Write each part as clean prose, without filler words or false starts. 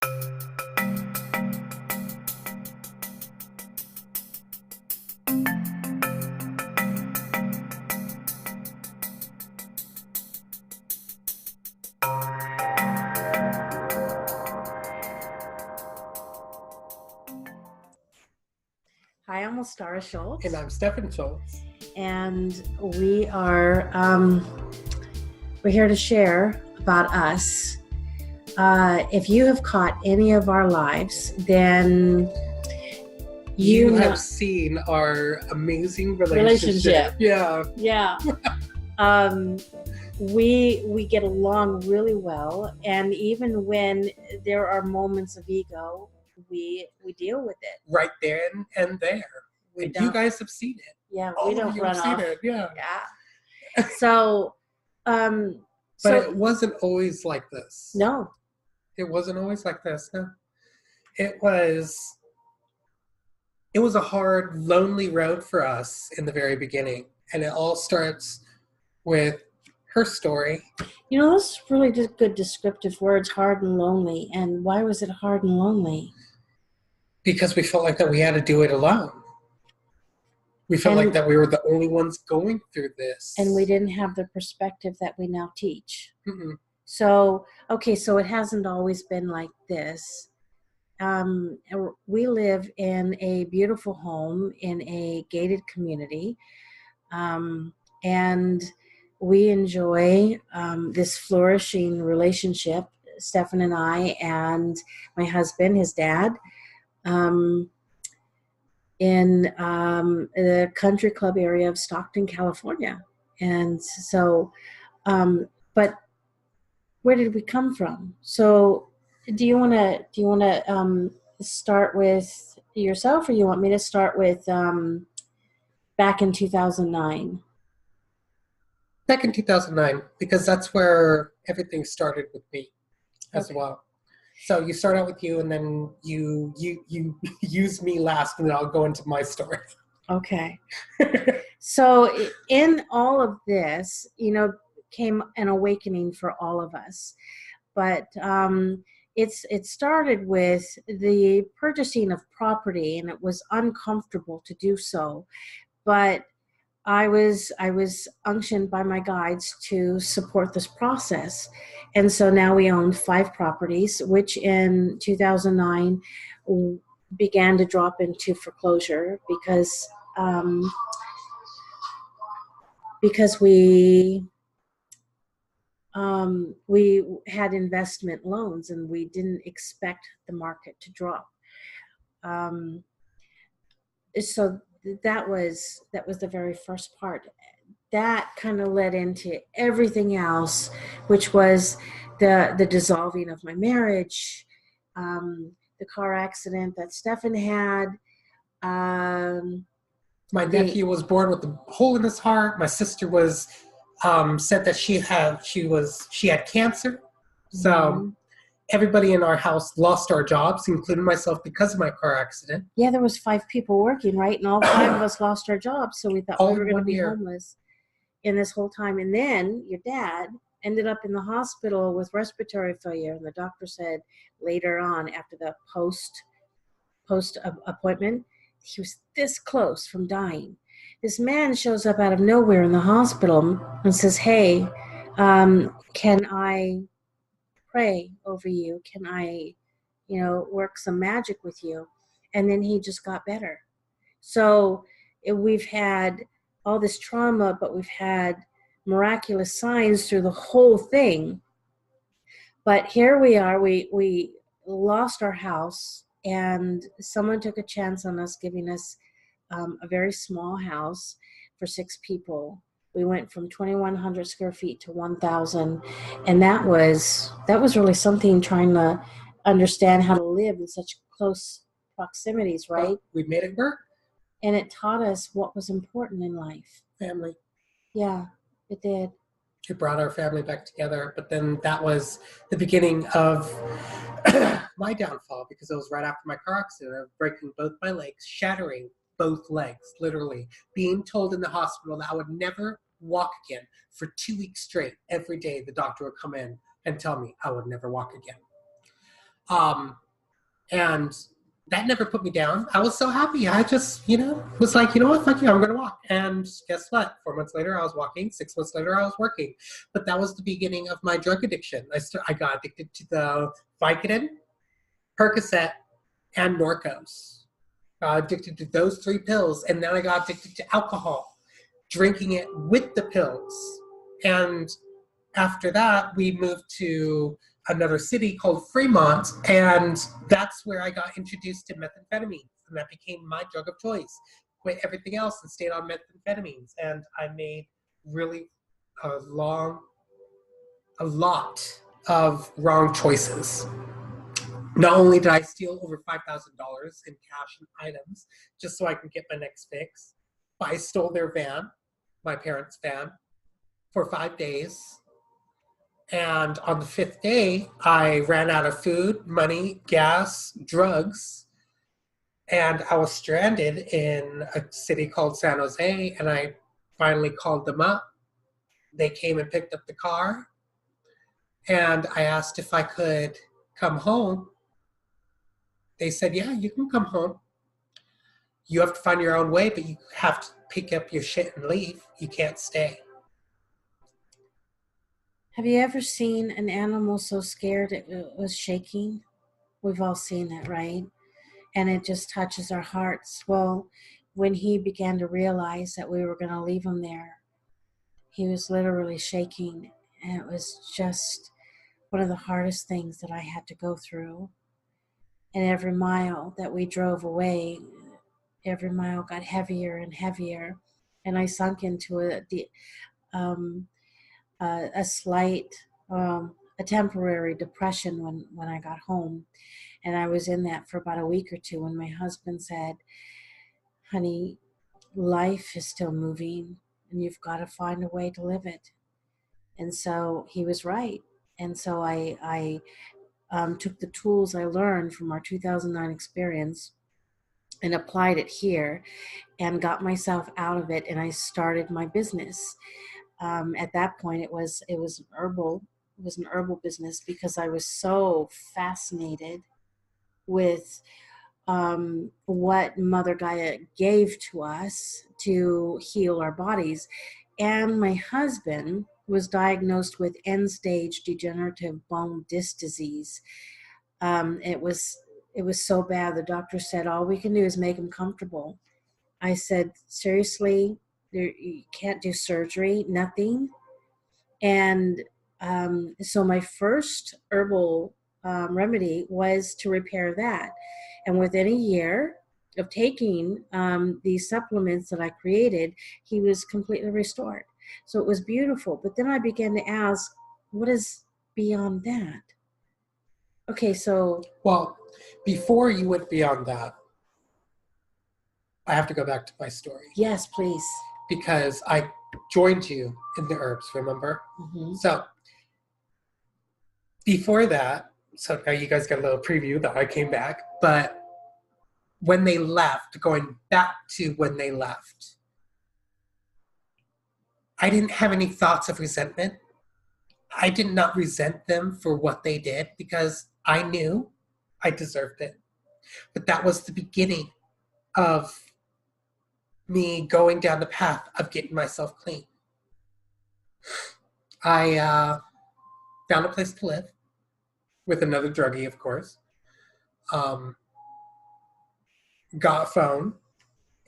Hi, I'm Stara Schultz. And I'm Stefan Schultz. And we are we're here to share about us. If you have caught any of our lives, then you have seen our amazing relationship. Yeah. We get along really well, and even when there are moments of ego, we deal with it right then and there. And you guys have seen it. Yeah, we don't run off. It. Yeah. So, but it wasn't always like this. No, it wasn't always like this. No, it was a hard, lonely road for us in the very beginning, and it all starts with her story. You know, those are really good descriptive words, hard and lonely. And why was it hard and lonely? Because we felt like that we had to do it alone. We felt like that we were the only ones going through this. And we didn't have the perspective that we now teach. Mm-mm. So it hasn't always been like this. We live in a beautiful home in a gated community. And we enjoy this flourishing relationship, Stefan and I, and my husband, his dad, in the country club area of Stockton, California. And so, but where did we come from? So do you want to start with yourself, or you want me to start with back in 2009? Back in 2009, because that's where everything started with me as well. So you start out with you, and then you use me last, and then I'll go into my story. Okay. So in all of this, came an awakening for all of us. But it started with the purchasing of property, and it was uncomfortable to do so. But I was unctioned by my guides to support this process. And so now we own 5 properties, which in 2009 began to drop into foreclosure because we had investment loans and we didn't expect the market to drop. So that was the very first part. That kind of led into everything else, which was the dissolving of my marriage, the car accident that Stefan had. My nephew was born with a hole in his heart. My sister was said that she had cancer. So everybody in our house lost our jobs, including myself, because of my car accident. Yeah, there was 5 people working, right? And all 5 of us lost our jobs, so we thought we were going to be homeless in this whole time. And then your dad ended up in the hospital with respiratory failure, and the doctor said later on, after the post appointment, he was this close from dying. This man shows up out of nowhere in the hospital and says, "Hey, can I pray over you? Can I, work some magic with you?" And then he just got better. So we've had all this trauma, but we've had miraculous signs through the whole thing. But here we are, we lost our house, and someone took a chance on us, giving us a very small house for 6 people. We went from 2,100 square feet to 1,000, and that was really something, trying to understand how to live in such close proximities, right? Well, we made it work. And it taught us what was important in life. Family. Yeah, it did. It brought our family back together, but then that was the beginning of my downfall, because it was right after my car accident of breaking both my legs, shattering both legs, literally, being told in the hospital that I would never walk again for 2 weeks straight. Every day the doctor would come in and tell me I would never walk again. And that never put me down. I was so happy. I just, was like, you know what, fuck you, I'm going to walk. And guess what? 4 months later, I was walking. 6 months later, I was working. But that was the beginning of my drug addiction. I got addicted to the Vicodin, Percocet, and Norcos. Got addicted to those 3 pills. And then I got addicted to alcohol, drinking it with the pills. And after that, we moved to another city called Fremont, and that's where I got introduced to methamphetamines, and that became my drug of choice. Quit everything else and stayed on methamphetamines, and I made really a lot of wrong choices. Not only did I steal over $5,000 in cash and items just so I could get my next fix, but I stole their van, my parents' van, for 5 days. And on the 5th day, I ran out of food, money, gas, drugs, and I was stranded in a city called San Jose, and I finally called them up. They came and picked up the car, and I asked if I could come home. They said, yeah, you can come home. You have to find your own way, but you have to pick up your shit and leave. You can't stay. Have you ever seen an animal so scared it was shaking? We've all seen that, right? And it just touches our hearts. Well, when he began to realize that we were going to leave him there, he was literally shaking. And it was just one of the hardest things that I had to go through. And every mile that we drove away, every mile got heavier and heavier. And I sunk into a slight, a temporary depression when I got home. And I was in that for about a week or two when my husband said, honey, life is still moving and you've got to find a way to live it. And so he was right. And so I took the tools I learned from our 2009 experience and applied it here and got myself out of it. And I started my business. At that point, it was an herbal business because I was so fascinated with what Mother Gaia gave to us to heal our bodies. And my husband was diagnosed with end-stage degenerative bone disc disease. It was so bad. The doctor said, all we can do is make him comfortable. I said, seriously? You can't do surgery, nothing. And so my first herbal remedy was to repair that. And within a year of taking these supplements that I created, he was completely restored. So it was beautiful. But then I began to ask, what is beyond that? Okay, so... Well, before you went beyond that, I have to go back to my story. Yes, please. Because I joined you in the herbs, remember? Mm-hmm. So before that, so now you guys got a little preview that I came back, but when they left, going back to when they left, I didn't have any thoughts of resentment. I did not resent them for what they did because I knew I deserved it. But that was the beginning of me going down the path of getting myself clean. I found a place to live with another druggie, of course. Got a phone,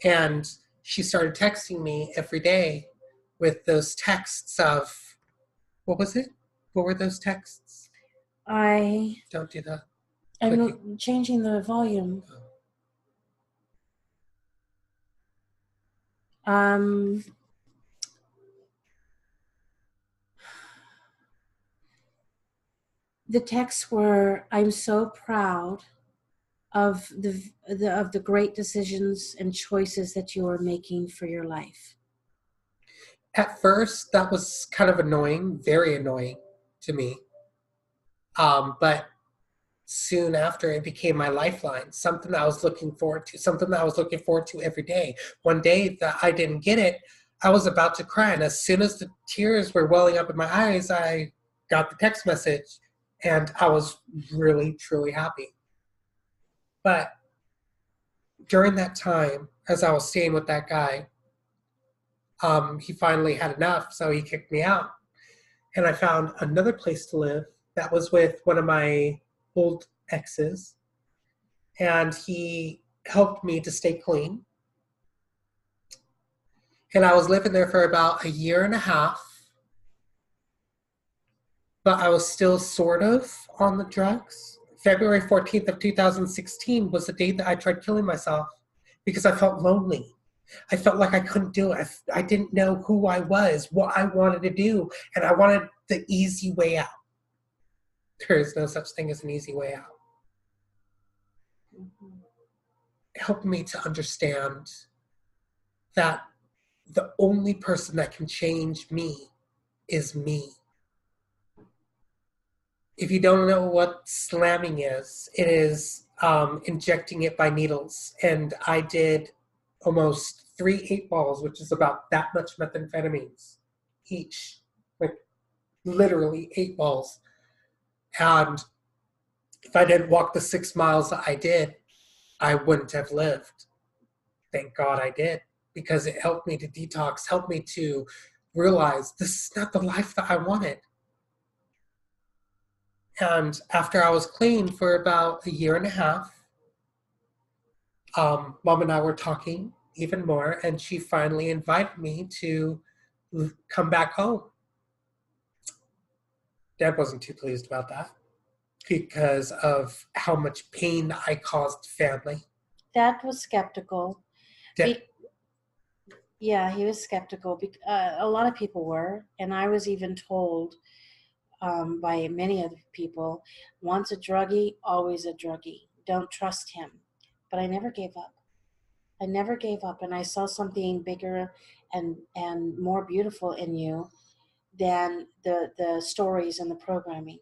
and she started texting me every day with those texts of, what was it? What were those texts? Don't do that. I'm changing the volume. The texts were, I'm so proud of the great decisions and choices that you are making for your life. At first, that was kind of annoying, very annoying to me. But soon after, it became my lifeline, something that I was looking forward to, every day. One day that I didn't get it, I was about to cry. And as soon as the tears were welling up in my eyes, I got the text message, And I was really, truly happy. But during that time, as I was staying with that guy, he finally had enough, so he kicked me out. And I found another place to live that was with one of my old exes. And he helped me to stay clean. And I was living there for about a year and a half. But I was still sort of on the drugs. February 14th of 2016 was the day that I tried killing myself because I felt lonely. I felt like I couldn't do it. I didn't know who I was, what I wanted to do, and I wanted the easy way out. There is no such thing as an easy way out. Mm-hmm. It helped me to understand that the only person that can change me is me. If you don't know what slamming is, it is injecting it by needles. And I did almost 3 8-balls, which is about that much methamphetamines each. Like literally 8 balls. And if I didn't walk the 6 miles that I did, I wouldn't have lived. Thank God I did, because it helped me to detox, helped me to realize this is not the life that I wanted. And after I was clean for about a year and a half, Mom and I were talking even more, and she finally invited me to come back home. Dad wasn't too pleased about that because of how much pain I caused family. Dad was skeptical. Yeah, he was skeptical. A lot of people were, and I was even told by many other people, once a druggie, always a druggie. Don't trust him. But I never gave up. I never gave up, and I saw something bigger and more beautiful in you than the stories and the programming.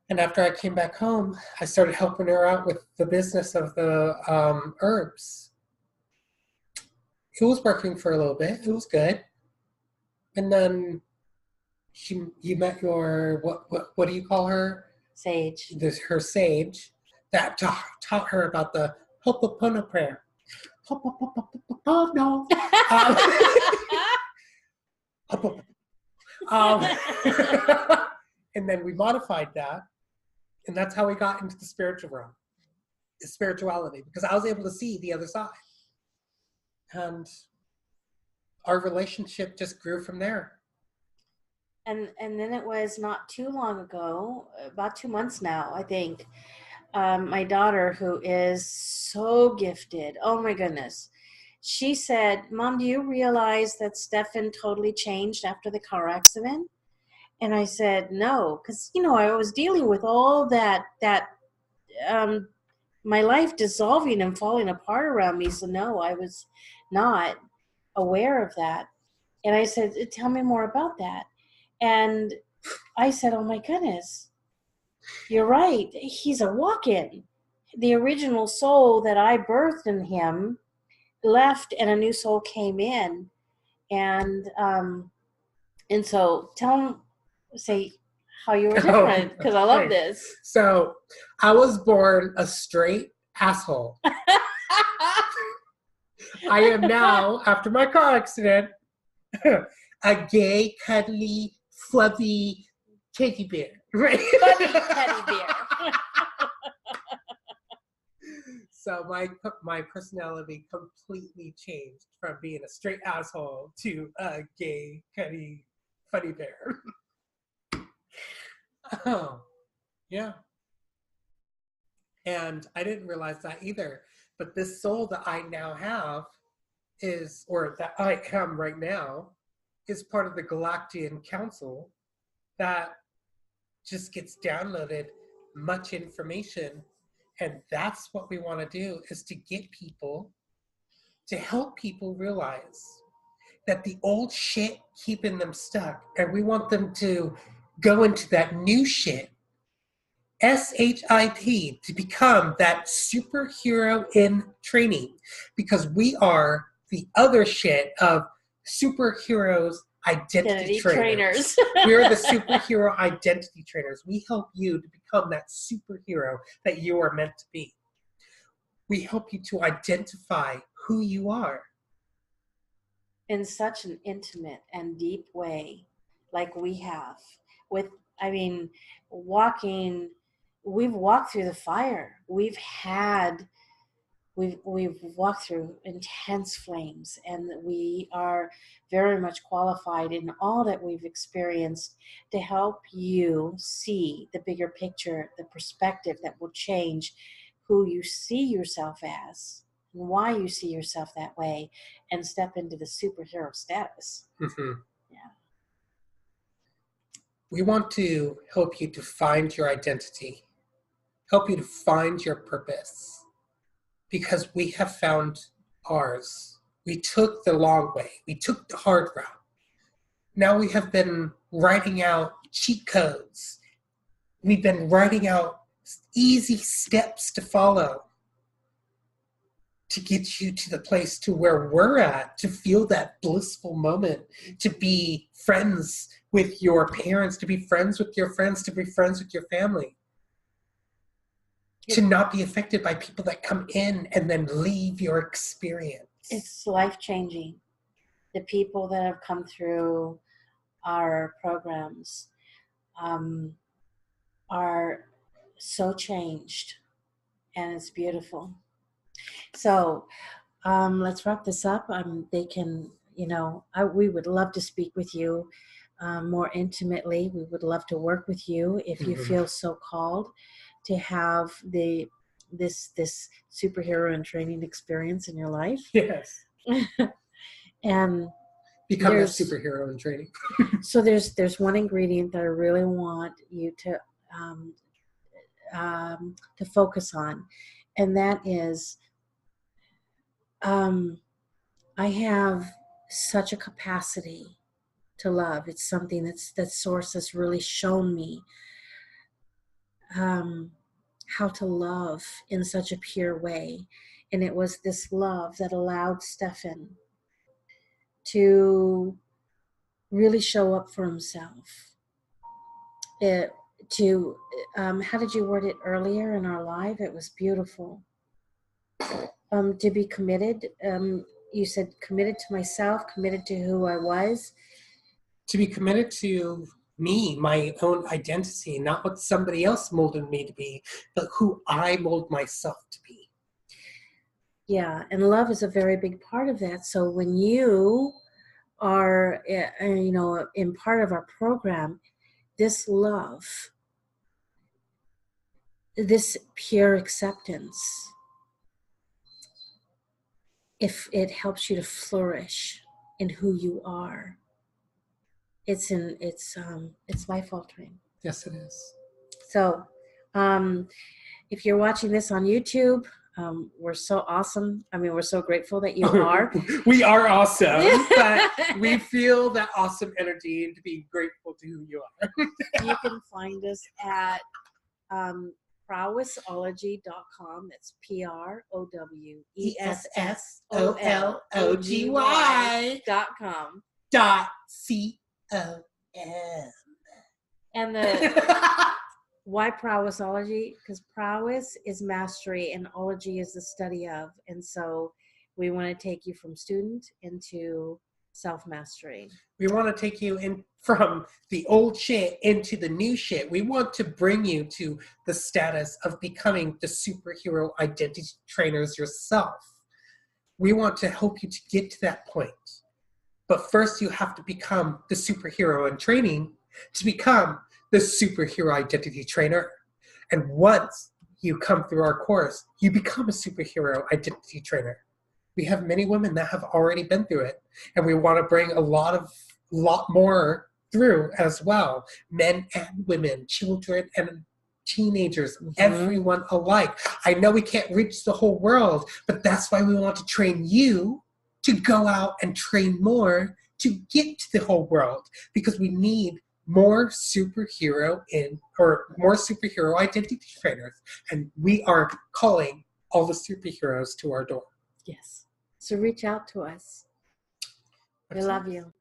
And after I came back home, I started helping her out with the business of the herbs. It was working for a little bit. It was good. And then you met your, what do you call her? Sage. Her sage that taught her about the Ho'oponopono prayer. No. And then we modified that, and that's how we got into the spiritual realm, the spirituality, because I was able to see the other side, and our relationship just grew from there. And then it was not too long ago, about 2 months now, I think. My daughter, who is so gifted, oh my goodness, she said, "Mom, do you realize that Stefan totally changed after the car accident?" And I said, "No," because I was dealing with all that my life dissolving and falling apart around me. So no, I was not aware of that. And I said, "Tell me more about that." And I said, "Oh my goodness, you're right. He's a walk-in. The original soul that I birthed in him left, and a new soul came in." And so say how you were different, because I love this. So I was born a straight asshole. I am now, after my car accident, a gay, cuddly, fluffy teddy bear. Right? Fluffy teddy bear. So my personality completely changed from being a straight asshole to a gay, cuddly, funny bear. Oh, yeah. And I didn't realize that either. But this soul that I now have or that I am right now, is part of the Galactian Council that just gets downloaded much information. And that's what we want to do, is to get people, to help people realize that the old shit keeping them stuck, and we want them to go into that new shit, SHIT, to become that superhero in training, because we are the other shit of superheroes identity Identity trainers. trainers. We're the superhero identity trainers. We help you to become that superhero that you are meant to be. We help you to identify who you are. In such an intimate and deep way, like we have. With, I mean, we've walked through the fire. We've walked through intense flames, and we are very much qualified in all that we've experienced to help you see the bigger picture, the perspective that will change who you see yourself as and why you see yourself that way, and step into the superhero status. Mm-hmm. Yeah. We want to help you to find your identity, help you to find your purpose, because we have found ours. We took the long way. We took the hard route. Now we have been writing out cheat codes. We've been writing out easy steps to follow to get you to the place to where we're at, to feel that blissful moment, to be friends with your parents, to be friends with your friends, to be friends with your family. To not be affected by people that come in and then leave your experience. It's life-changing. The people that have come through our programs are so changed, and it's beautiful. So let's wrap this up. They can, we would love to speak with you more intimately. We would love to work with you if you feel so called to have this superhero and training experience in your life. Yes. And become a superhero in training. So there's one ingredient that I really want you to focus on, and that is I have such a capacity to love. It's something that Source has really shown me how to love in such a pure way. And it was this love that allowed Stefan to really show up for himself. How did you word it earlier in our live? It was beautiful. To be committed. You said committed to myself, committed to who I was. To be committed to me, my own identity, not what somebody else molded me to be, but who I mold myself to be. Yeah, and love is a very big part of that. So when you are, in part of our program, this love, this pure acceptance, if it helps you to flourish in who you are, it's life-altering. Yes, it is. So, if you're watching this on YouTube, we're so awesome. I mean, we're so grateful that you are. We are awesome, but we feel that awesome energy and to be grateful to who you are. You can find us at prowessology.com. That's prowessology.com. .com. And the why prowessology? Because prowess is mastery and ology is the study of. And so we want to take you from student into self-mastery. We want to take you in from the old shit into the new shit. We want to bring you to the status of becoming the superhero identity trainers yourself. We want to help you to get to that point. But first, you have to become the superhero in training to become the superhero identity trainer. And once you come through our course, you become a superhero identity trainer. We have many women that have already been through it, and we want to bring a lot more through as well. Men and women, children and teenagers, everyone alike. I know we can't reach the whole world, but that's why we want to train you to go out and train more to get to the whole world, because we need more superhero identity trainers, and we are calling all the superheroes to our door. Yes. So reach out to us. We love you.